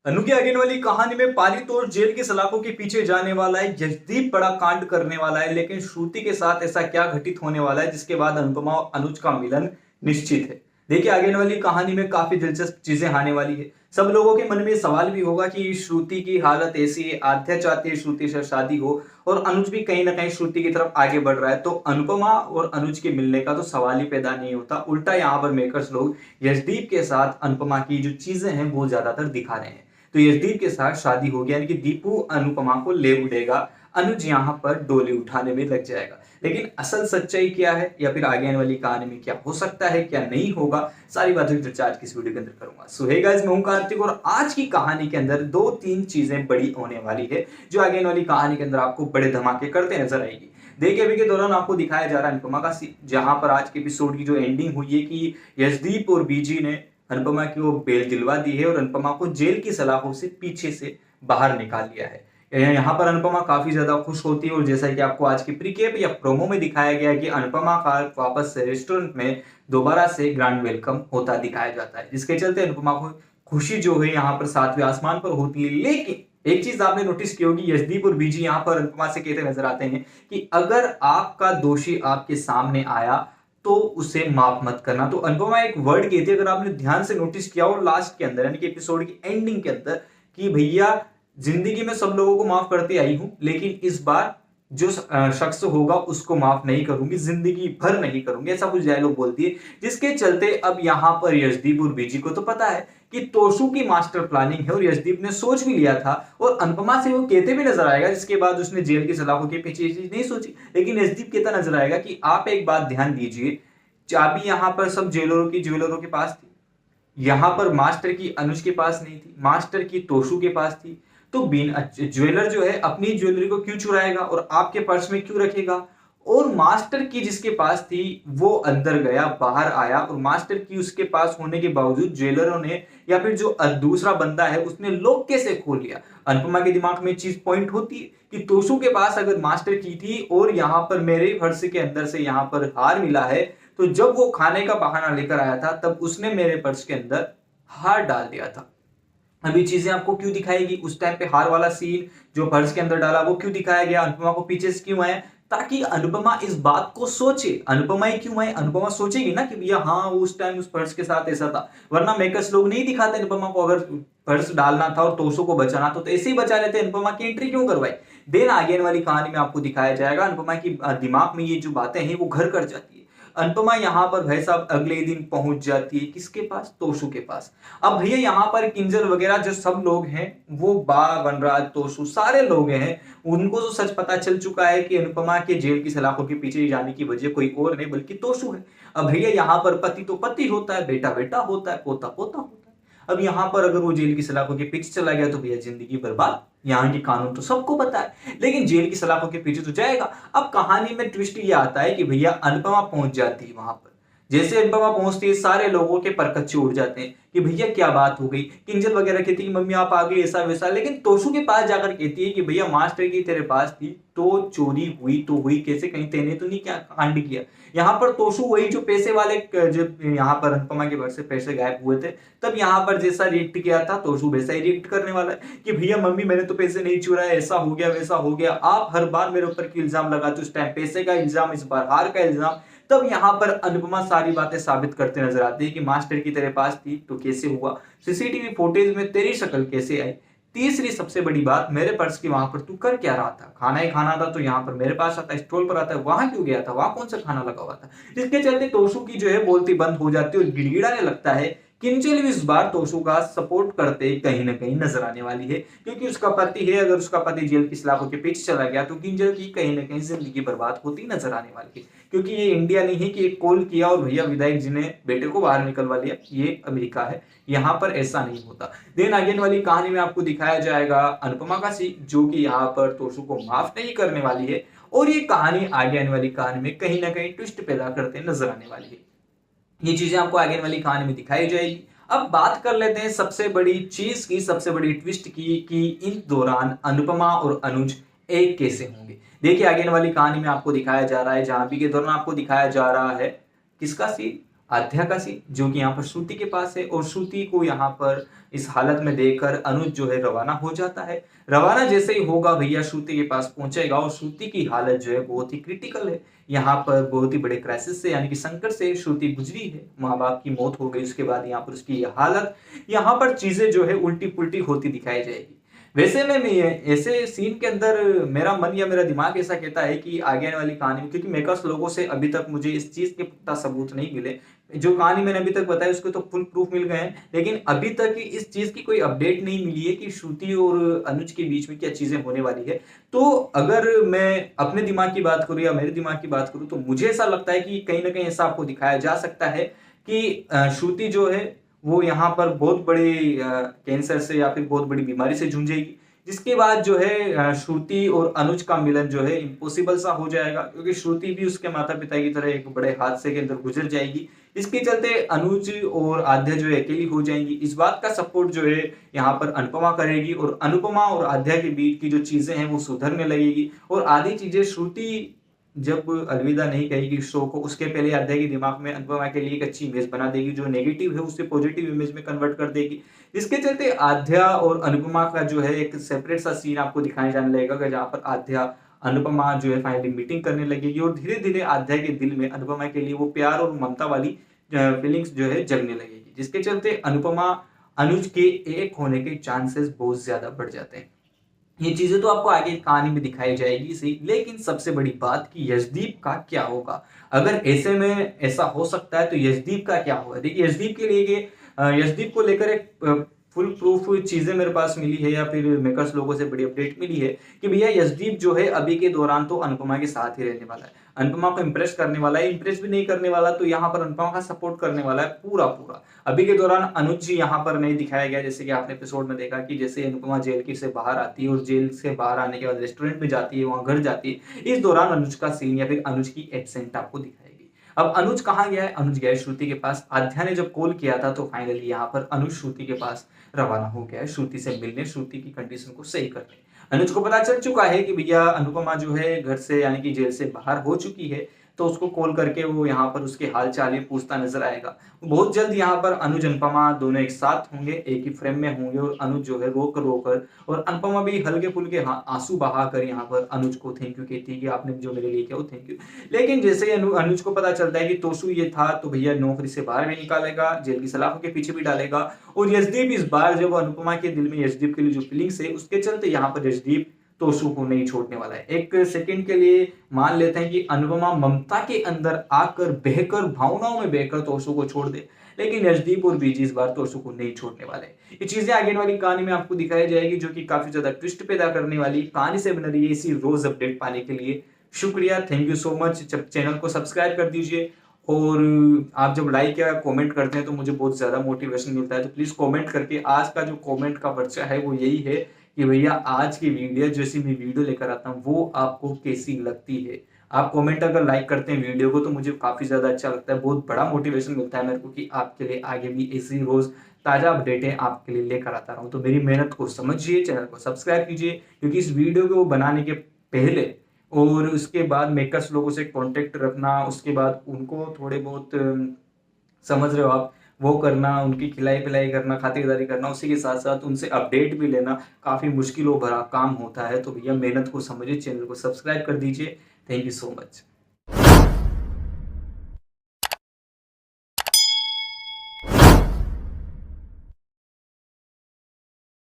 अनु की आगे वाली कहानी में पारितोष जेल के सलाखों के पीछे जाने वाला है। यशदीप बड़ा कांड करने वाला है, लेकिन श्रुति के साथ ऐसा क्या घटित होने वाला है जिसके बाद अनुपमा और अनुज का मिलन निश्चित है। देखिए, आगे वाली कहानी में काफी दिलचस्प चीजें आने वाली है। सब लोगों के मन में सवाल भी होगा कि श्रुति की हालत ऐसी है, आध्या चाहती है श्रुति से शादी हो और अनुज भी कहीं ना कहीं श्रुति की तरफ आगे बढ़ रहा है, तो अनुपमा और अनुज के मिलने का तो सवाल ही पैदा नहीं होता। उल्टा यहाँ पर मेकर्स लोग यशदीप के साथ अनुपमा की जो चीजें हैं वो ज्यादातर दिखा रहे हैं। तो यशदीप के साथ शादी हो गया, यानी कि दीपू अनुपमा को ले उड़ेगा, अनुज यहाँ पर डोली उठाने में लग जाएगा। लेकिन असल सच्चाई क्या है या फिर आगे आने वाली कहानी में क्या हो सकता है, क्या नहीं होगा, सारी बातों की चर्चा आज की इस वीडियो के अंदर करूंगा। सो हे गाइस, मैं हूं कार्तिक और आज की कहानी के अंदर दो तीन चीजें बड़ी होने वाली है जो आगे आने वाली कहानी के अंदर आपको बड़े धमाके करते नजर आएगी। देखिए, अभी के दौरान आपको दिखाया जा रहा है अनुपमा का सीन, जहां पर आज के एपिसोड की जो एंडिंग हुई है कि यशदीप और बीजी ने अनुपमा की वो बेल दिलवा दी है और अनुपमा को जेल की सलाखों से पीछे से बाहर निकाल लिया है। यहाँ पर अनुपमा काफी ज्यादा खुश होती है और जैसा कि आपको आज की प्रीकेप या प्रोमो में दिखाया गया है कि अनुपमा का वापस से रेस्टोरेंट में दोबारा से ग्रैंड वेलकम होता दिखाया जाता है, जिसके चलते अनुपमा को खुशी जो है यहाँ पर सातवें आसमान पर होती है। लेकिन एक चीज आपने नोटिस की होगी, यशदीप और बीजी यहाँ पर अनुपमा से कहते नजर आते हैं कि अगर आपका दोषी आपके सामने आया तो उसे माफ मत करना। तो अनुपमा एक वर्ड कहती है, अगर आपने ध्यान से नोटिस किया हो लास्ट के अंदर यानी कि एपिसोड की एंडिंग के अंदर, कि भैया जिंदगी में सब लोगों को माफ करते आई हूं, लेकिन इस बार जो शख्स होगा उसको माफ नहीं करूंगी, जिंदगी भर नहीं करूंगी, ऐसा कुछ डायलॉग बोलती है। जिसके चलते अब यहां पर यशदीप और बीजी को तो पता है कि तोशु की मास्टर प्लानिंग है और यशदीप ने सोच भी लिया था और अनुपमा से वो कहते भी नजर आएगा, जिसके बाद उसने जेल की सलाखों के पीछे चीज नहीं सोची। लेकिन यशदीप कहता नजर आएगा कि आप एक बात ध्यान दीजिए, चाबी यहां पर सब ज्वेलरों के पास थी, यहां पर मास्टर की अनुज के पास नहीं थी, मास्टर की तोशु के पास थी। तो बिन ज्वेलर जो है अपनी ज्वेलरी को क्यों चुराएगा और आपके पर्स में क्यों रखेगा? और मास्टर की जिसके पास थी वो अंदर गया, बाहर आया और मास्टर की उसके पास होने के बावजूद ज्वेलरों ने या फिर जो दूसरा बंदा है उसने लॉक कैसे खोल लिया? अनुपमा के दिमाग में चीज पॉइंट होती है कि तोशु के पास अगर मास्टर की थी और यहाँ पर मेरे पर्स के अंदर से यहाँ पर हार मिला है, तो जब वो खाने का बहाना लेकर आया था तब उसने मेरे पर्स के अंदर हार डाल दिया था। अभी चीजें आपको क्यों दिखाएगी, उस टाइम पे हार वाला सीन जो पर्स के अंदर डाला वो क्यों दिखाया गया, अनुपमा को पीछे से क्यों आया, ताकि अनुपमा इस बात को सोचे। अनुपमा ही क्यों आए, अनुपमा सोचेगी ना कि भैया हाँ उस टाइम उस पर्स के साथ ऐसा था, वरना मेकर्स लोग नहीं दिखाते अनुपमा को। अगर पर्स डालना था और तोशु को बचाना था तो ऐसे ही बचा लेते, अनुपमा की एंट्री क्यों करवाई? देन आगे वाली कहानी में आपको दिखाया जाएगा अनुपमा की दिमाग में ये जो बातें हैं वो घर कर जाती है। अनुपमा यहाँ पर भाई साहब अगले दिन पहुंच जाती है किसके पास? तोशु के पास। अब भैया यहाँ पर किंजल वगैरह जो सब लोग हैं, वो वनराज, तोशु, सारे लोग हैं, उनको तो सच पता चल चुका है कि अनुपमा के जेल की सलाखों के पीछे जाने की वजह कोई और नहीं बल्कि तोशु है। अब भैया यहाँ पर पति तो पति होता है, बेटा बेटा होता है, पोता पोता होता है। अब यहाँ पर अगर वो जेल की सलाखों के पीछे चला गया तो भैया जिंदगी बर्बाद। यहाँ की कानून तो सबको पता है, लेकिन जेल की सलाखों के पीछे तो जाएगा। अब कहानी में ट्विस्ट ये आता है कि भैया अनुपमा पहुंच जाती है वहां पर। जैसे अनुपमा पहुंचती है सारे लोगों के परकच्चे उड़ जाते हैं कि भैया क्या बात हो गई। किंजल वगैरह कहती है कि मम्मी आप आ गई ऐसा वैसा, लेकिन तोशु के पास जाकर कहती है कि भैया मास्टर की तेरे पास थी तो चोरी हुई तो हुई कैसे, कहीं तेने तो नहीं क्या कांड किया? यहाँ पर तोशु वही जो पैसे वाले, जब यहाँ पर अनुपमा के घर से पैसे गायब हुए थे तब यहाँ पर जैसा रिएक्ट किया था तोशु वैसा ही रिएक्ट करने वाला है कि भैया मम्मी मैंने तो पैसे नहीं चुराए, ऐसा हो गया वैसा हो गया। आप हर बार मेरे ऊपर क्यों इल्जाम लगाते, उस टाइम पैसे का इल्जाम, इस बार हार का इल्जाम। तब यहाँ पर अनुपमा सारी बातें साबित करते नजर आती है कि मास्टर की तेरे पास थी तो कैसे हुआ, सीसीटीवी फुटेज में तेरी शक्ल कैसे आई, तीसरी सबसे बड़ी बात मेरे पर्स की वहां पर तू कर क्या रहा था? खाना ही खाना था तो यहाँ पर मेरे पास आता, स्टॉल पर आता है, वहां क्यों गया था, वहां कौन सा खाना लगा हुआ था? जिसके चलते तोशु की जो है बोलती बंद हो जाती है और गिड़गिड़ाने लगता है। किंजल भी इस बार तोशु का सपोर्ट करते कहीं ना कहीं नजर आने वाली है, क्योंकि उसका पति है, अगर उसका पति जेल की सलाखों के पीछे चला गया तो किंजल की कहीं ना कहीं जिंदगी बर्बाद होती नजर आने वाली है। क्योंकि ये इंडिया नहीं है कि एक कॉल किया और भैया विधायक जी ने बेटे को बाहर निकलवा लिया, ये अमेरिका है, यहाँ पर ऐसा नहीं होता। देन आगे वाली कहानी में आपको दिखाया जाएगा अनुपमा का सीन जो कि यहाँ पर तोशु को माफ नहीं करने वाली है और ये कहानी आगे आने वाली कहानी में कहीं ना कहीं ट्विस्ट पैदा करते नजर आने वाली है। ये चीजें आपको आगे वाली कहानी में दिखाई जाएगी। अब बात कर लेते हैं सबसे बड़ी चीज की, सबसे बड़ी ट्विस्ट की, कि इन दौरान अनुपमा और अनुज एक कैसे होंगे। देखिए आगे वाली कहानी में आपको दिखाया जा रहा है, जहां भी के दौरान आपको दिखाया जा रहा है किसका सीन? आध्या का सीन जो कि यहाँ पर श्रुति के पास है, और श्रुति को यहाँ पर इस हालत में देखकर अनुज जो है रवाना हो जाता है। रवाना जैसे ही होगा भैया श्रुति के पास पहुंचेगा, और श्रुति की हालत जो है बहुत ही क्रिटिकल है। यहाँ पर बहुत ही बड़े क्राइसिस से यानी कि संकट से श्रुति गुजरी है, माँ बाप की मौत हो गई, उसके बाद यहाँ पर उसकी ये हालत, यहाँ पर चीजें जो है उल्टी पुल्टी होती दिखाई जाएगी। वैसे में ऐसे सीन के अंदर मेरा मन या मेरा दिमाग ऐसा कहता है कि आगे आने वाली कहानी में, क्योंकि मेकर्स लोगों से अभी तक मुझे इस चीज के पुख्ता सबूत नहीं मिले, जो कहानी मैंने अभी तक बताई उसके तो फुल प्रूफ मिल गए हैं, लेकिन अभी तक इस चीज की कोई अपडेट नहीं मिली है कि श्रुति और अनुज के बीच में क्या चीजें होने वाली है। तो अगर मैं अपने दिमाग की बात करूं या मेरे दिमाग की बात करूं, तो मुझे ऐसा लगता है कि कहीं ना कहीं ऐसा आपको दिखाया जा सकता है कि श्रुति जो है वो यहाँ पर बहुत बड़ी कैंसर से या फिर बहुत बड़ी बीमारी से जूझेगी, जिसके बाद जो है श्रुति और अनुज का मिलन जो है इम्पॉसिबल सा हो जाएगा, क्योंकि श्रुति भी उसके माता पिता की तरह एक बड़े हादसे के अंदर गुजर जाएगी। इसके चलते अनुज और आध्या जो है अकेली हो जाएंगी। इस बात का सपोर्ट जो है यहाँ पर अनुपमा करेगी, और अनुपमा और आध्या के बीच की जो चीजें हैं वो सुधरने लगेगी, और आधी चीजें श्रुति जब अलविदा नहीं कहेगी शो को, उसके पहले आध्या के दिमाग में अनुपमा के लिए एक अच्छी इमेज बना देगी, जो नेगेटिव है उसे पॉजिटिव इमेज में कन्वर्ट कर देगी। इसके चलते आध्या और अनुपमा का जो है एक सेपरेट सा सीन आपको दिखाया जाने लगेगा, जहाँ पर आध्या अनुपमा जो है फाइनली मीटिंग करने लगेगी, और धीरे धीरे आध्या के दिल में अनुपमा के लिए वो प्यार और ममता वाली फीलिंग्स जो है जगने लगेगी, जिसके चलते अनुपमा अनुज के एक होने के चांसेस बहुत ज्यादा बढ़ जाते हैं। ये चीजें तो आपको आगे कहानी में दिखाई जाएगी सही, लेकिन सबसे बड़ी बात कि यशदीप का क्या होगा। अगर ऐसे में ऐसा हो सकता है तो यशदीप का क्या होगा। देखिए यशदीप के लिए यशदीप को लेकर एक फुल प्रूफ चीजें मेरे पास मिली है, या फिर मेकर्स लोगों से बड़ी अपडेट मिली है कि भैया यशदीप जो है अभी के दौरान तो अनुपमा के साथ ही रहने वाला है, अनुपमा को इंप्रेस करने वाला है, इंप्रेस भी नहीं करने वाला तो यहाँ पर अनुपमा का सपोर्ट करने वाला है पूरा पूरा। अभी के दौरान अनुज जी यहाँ पर नहीं दिखाया गया, जैसे कि आपने एपिसोड में देखा कि जैसे अनुपमा जेल की से बाहर आती है और जेल से बाहर आने के बाद रेस्टोरेंट में जाती है, वहां घर जाती है, इस दौरान अनुज का सीन या फिर अनुज की एब्सेंट आपको दिखाएगी। अब अनुज कहाँ गया है, अनुज गया है श्रुति के पास। आध्या ने जब कॉल किया था तो फाइनली यहाँ पर अनुज श्रुति के पास रवाना हो गया है, श्रुति से मिलने, श्रुति की कंडीशन को सही करने। अनुज को पता चल चुका है कि भैया अनुपमा जो है घर से यानी कि जेल से बाहर हो चुकी है, तो उसको कॉल करके वो यहाँ पर उसके हाल चाल पूछता नजर आएगा। बहुत जल्द यहाँ पर अनुज अनुपमा दोनों एक साथ होंगे, एक ही फ्रेम में होंगे, और अनुज जो है रोकर रोकर, और अनुपमा भी हल्के फुल्के आंसू बहाकर यहाँ पर अनुज को थैंक यू कहती है कि आपने जो मेरे लिए किया वो थैंक यू। लेकिन जैसे ही अनुज को पता चलता है कि तोशु ये था, तो भैया नौकरी से बाहर भी निकालेगा, जेल की सलाखों के पीछे भी डालेगा। और यशदीप इस बार जब अनुपमा के दिल में यशदीप के लिए जो फीलिंग्स है उसके चलते यहाँ पर यशदीप तोशु को नहीं छोड़ने वाला है। एक सेकंड के लिए मान लेते हैं कि अनुपमा ममता के अंदर आकर बहकर भावनाओं में बहकर तोशु को छोड़ दे, लेकिन यशदीप और बीजी इस बार तोशु को नहीं छोड़ने वाले। ये चीजें आगे वाली कहानी में आपको दिखाई जाएगी, जो कि काफी ज्यादा ट्विस्ट पैदा करने वाली कहानी से बन रही है। इसी रोज अपडेट पाने के लिए शुक्रिया, thank you so much. Channel को सब्सक्राइब कर दीजिए, और आप जब लाइक या कमेंट करते हैं तो मुझे बहुत ज्यादा मोटिवेशन मिलता है, तो प्लीज कमेंट करके, आज का जो कमेंट का पर्चा है वो यही है कि भैया आज की वीडियो जैसी मैं वीडियो लेकर आता हूँ वो आपको कैसी लगती है। आप कमेंट अगर लाइक करते हैं वीडियो को तो मुझे काफी ज्यादा अच्छा लगता है, बहुत बड़ा मोटिवेशन मिलता है मेरे को कि आपके लिए आगे भी ऐसी रोज ताजा अपडेटें आपके लिए लेकर आता रहूं। तो मेरी मेहनत को समझिए, चैनल को सब्सक्राइब कीजिए, क्योंकि इस वीडियो को बनाने के पहले और उसके बाद मेकर्स लोगों से कांटेक्ट रखना, उसके बाद उनको थोड़े बहुत समझ रहे हो आप वो करना, उनकी खिलाई पिलाई करना, खातिरदारी करना, उसी के साथ साथ उनसे अपडेट भी लेना काफ़ी मुश्किल भरा काम होता है। तो भैया मेहनत को समझिए, चैनल को सब्सक्राइब कर दीजिए। Thank you so much.